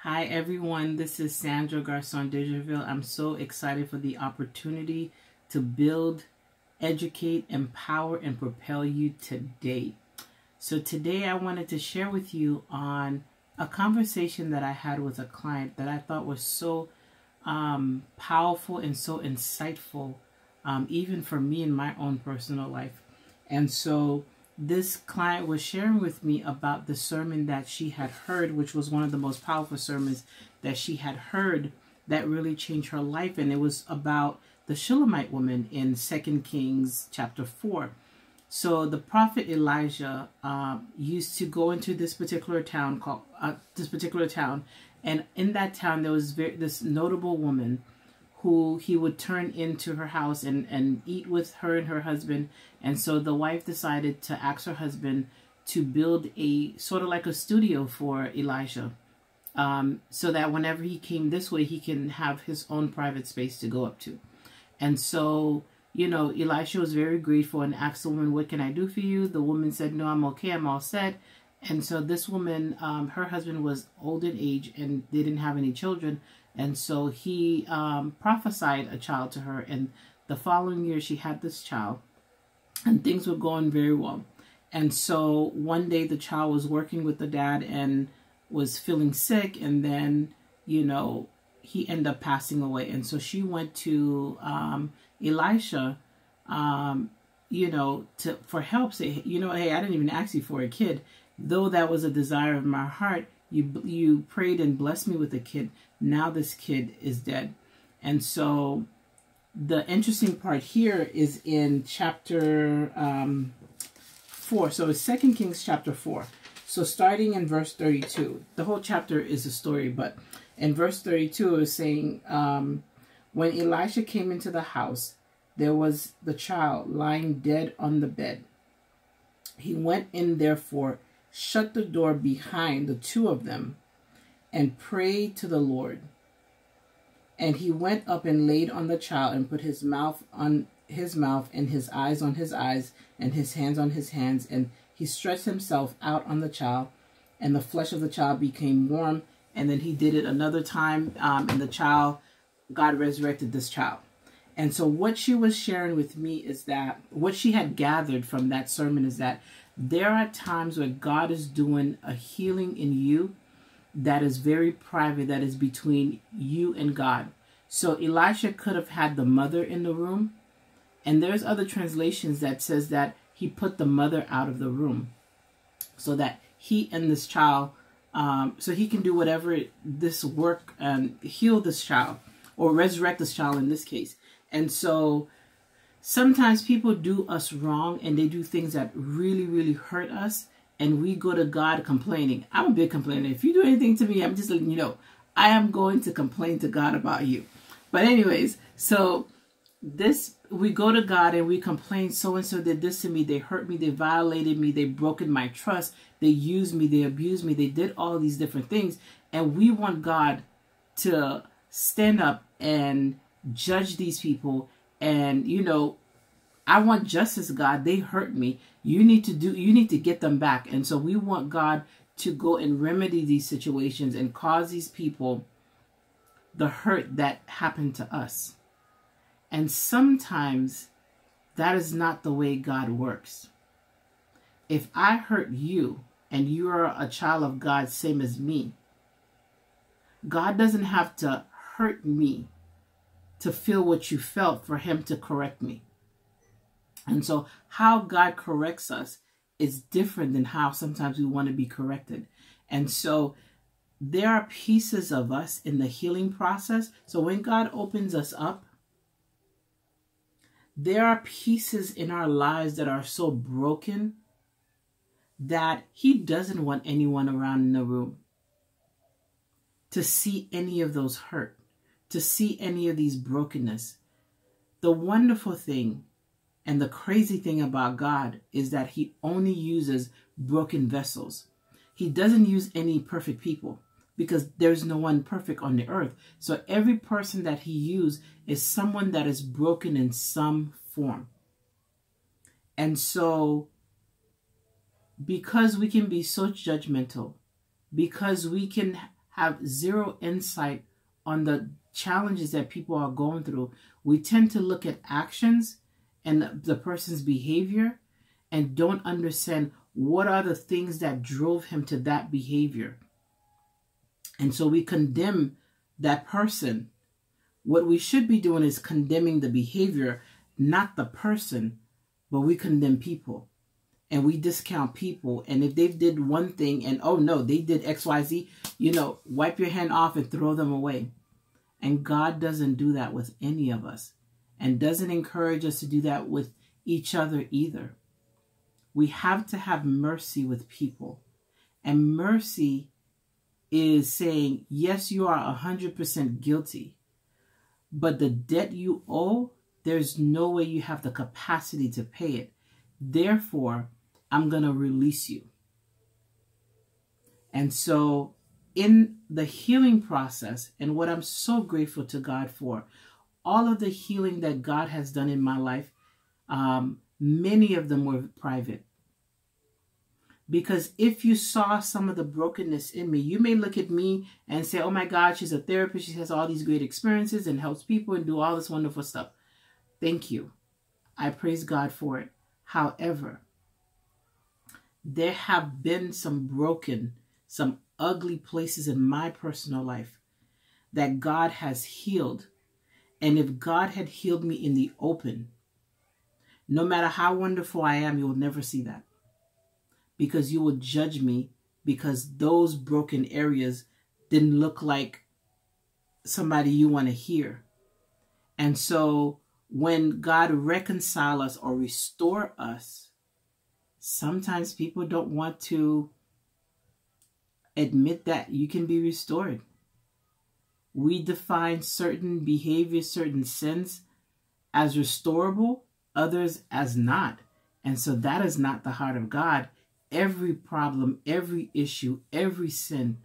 Hi everyone, this is Sandra Garcon Dejerville. I'm so excited for the opportunity to build, educate, empower, and propel you today. So today I wanted to share with you on a conversation that I had with a client that I thought was so powerful and so insightful, even for me in my own personal life. And so this client was sharing with me about the sermon that she had heard, which was one of the most powerful sermons that she had heard that really changed her life. And it was about the Shulamite woman in 2 Kings chapter 4. So the prophet Elijah used to go into this particular town and in that town there was this notable woman who he would turn into her house and eat with her and her husband. And so the wife decided to ask her husband to build a sort of like a studio for Elijah, so that whenever he came this way, he can have his own private space to go up to. And so, you know, Elisha was very grateful and asked the woman, "What can I do for you?" The woman said, "No, I'm okay. I'm all set." And so this woman, her husband was old in age and they didn't have any children. And so he prophesied a child to her. And the following year, she had this child. And things were going very well. And so one day the child was working with the dad and was feeling sick. And then, you know, he ended up passing away. And so she went to Elisha, you know, for help. Say, you know, hey, I didn't even ask you for a kid. Though that was a desire of my heart, you prayed and blessed me with a kid. Now this kid is dead. And so the interesting part here is in chapter 4. So it's 2 Kings chapter 4. So starting in verse 32, the whole chapter is a story, but in verse 32 it was saying, when Elisha came into the house, there was the child lying dead on the bed. He went in therefore, shut the door behind the two of them, and prayed to the Lord. And he went up and laid on the child and put his mouth on his mouth and his eyes on his eyes and his hands on his hands. And he stretched himself out on the child, and the flesh of the child became warm. And then he did it another time, and the child, God resurrected this child. And so what she was sharing with me is that what she had gathered from that sermon is that there are times where God is doing a healing in you that is very private, that is between you and God. So Elisha could have had the mother in the room. And there's other translations that says that he put the mother out of the room so that he and this child, so he can do whatever this work and heal this child or resurrect this child in this case. And so sometimes people do us wrong and they do things that really, really hurt us. And we go to God complaining. I'm a big complainer. If you do anything to me, I'm just letting you know, I am going to complain to God about you. But anyways, so we go to God and we complain, so-and-so did this to me. They hurt me. They violated me. They broken my trust. They used me. They abused me. They did all these different things. And we want God to stand up and judge these people. And, you know, I want justice, God. They hurt me. You need to get them back. And so we want God to go and remedy these situations and cause these people the hurt that happened to us. And sometimes that is not the way God works. If I hurt you and you are a child of God, same as me, God doesn't have to hurt me to feel what you felt for him to correct me. And so how God corrects us is different than how sometimes we want to be corrected. And so there are pieces of us in the healing process. So when God opens us up, there are pieces in our lives that are so broken that he doesn't want anyone around in the room to see any of those hurt, to see any of these brokenness. The wonderful thing and the crazy thing about God is that he only uses broken vessels. He doesn't use any perfect people because there's no one perfect on the earth. So every person that he uses is someone that is broken in some form. And so because we can be so judgmental, because we can have zero insight on the challenges that people are going through. We tend to look at actions and the person's behavior and don't understand what are the things that drove him to that behavior. And so we condemn that person. What we should be doing is condemning the behavior, not the person, but we condemn people. And we discount people. And if they did one thing and, oh no, they did X, Y, Z, you know, wipe your hand off and throw them away. And God doesn't do that with any of us. And doesn't encourage us to do that with each other either. We have to have mercy with people. And mercy is saying, yes, you are 100% guilty. But the debt you owe, there's no way you have the capacity to pay it. Therefore, I'm going to release you. And so in the healing process, and what I'm so grateful to God for, all of the healing that God has done in my life, many of them were private. Because if you saw some of the brokenness in me, you may look at me and say, oh my God, she's a therapist. She has all these great experiences and helps people and do all this wonderful stuff. Thank you. I praise God for it. However, there have been some broken, some ugly places in my personal life that God has healed. And if God had healed me in the open, no matter how wonderful I am, you will never see that. Because you will judge me because those broken areas didn't look like somebody you want to hear. And so when God reconciles us or restore us, sometimes people don't want to admit that you can be restored. We define certain behaviors, certain sins as restorable, others as not. And so that is not the heart of God. Every problem, every issue, every sin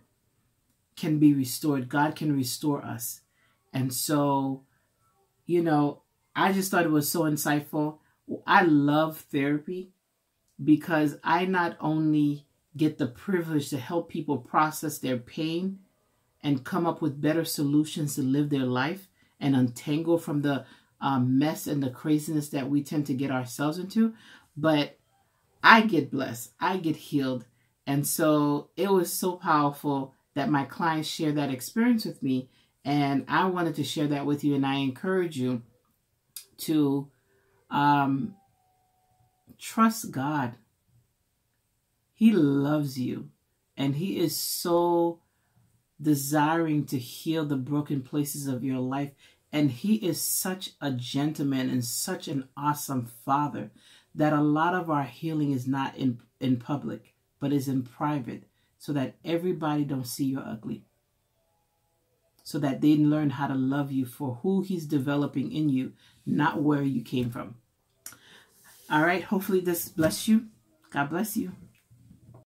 can be restored. God can restore us. And so, you know, I just thought it was so insightful. I love therapy because I not only get the privilege to help people process their pain and come up with better solutions to live their life and untangle from the mess and the craziness that we tend to get ourselves into, but I get blessed. I get healed. And so it was so powerful that my clients share that experience with me. And I wanted to share that with you. And I encourage you to trust God. He loves you. And he is so desiring to heal the broken places of your life. And he is such a gentleman and such an awesome father that a lot of our healing is not in public, but is in private, so that everybody don't see you're ugly. So that they learn how to love you for who he's developing in you, not where you came from. All right, hopefully this bless you. God bless you.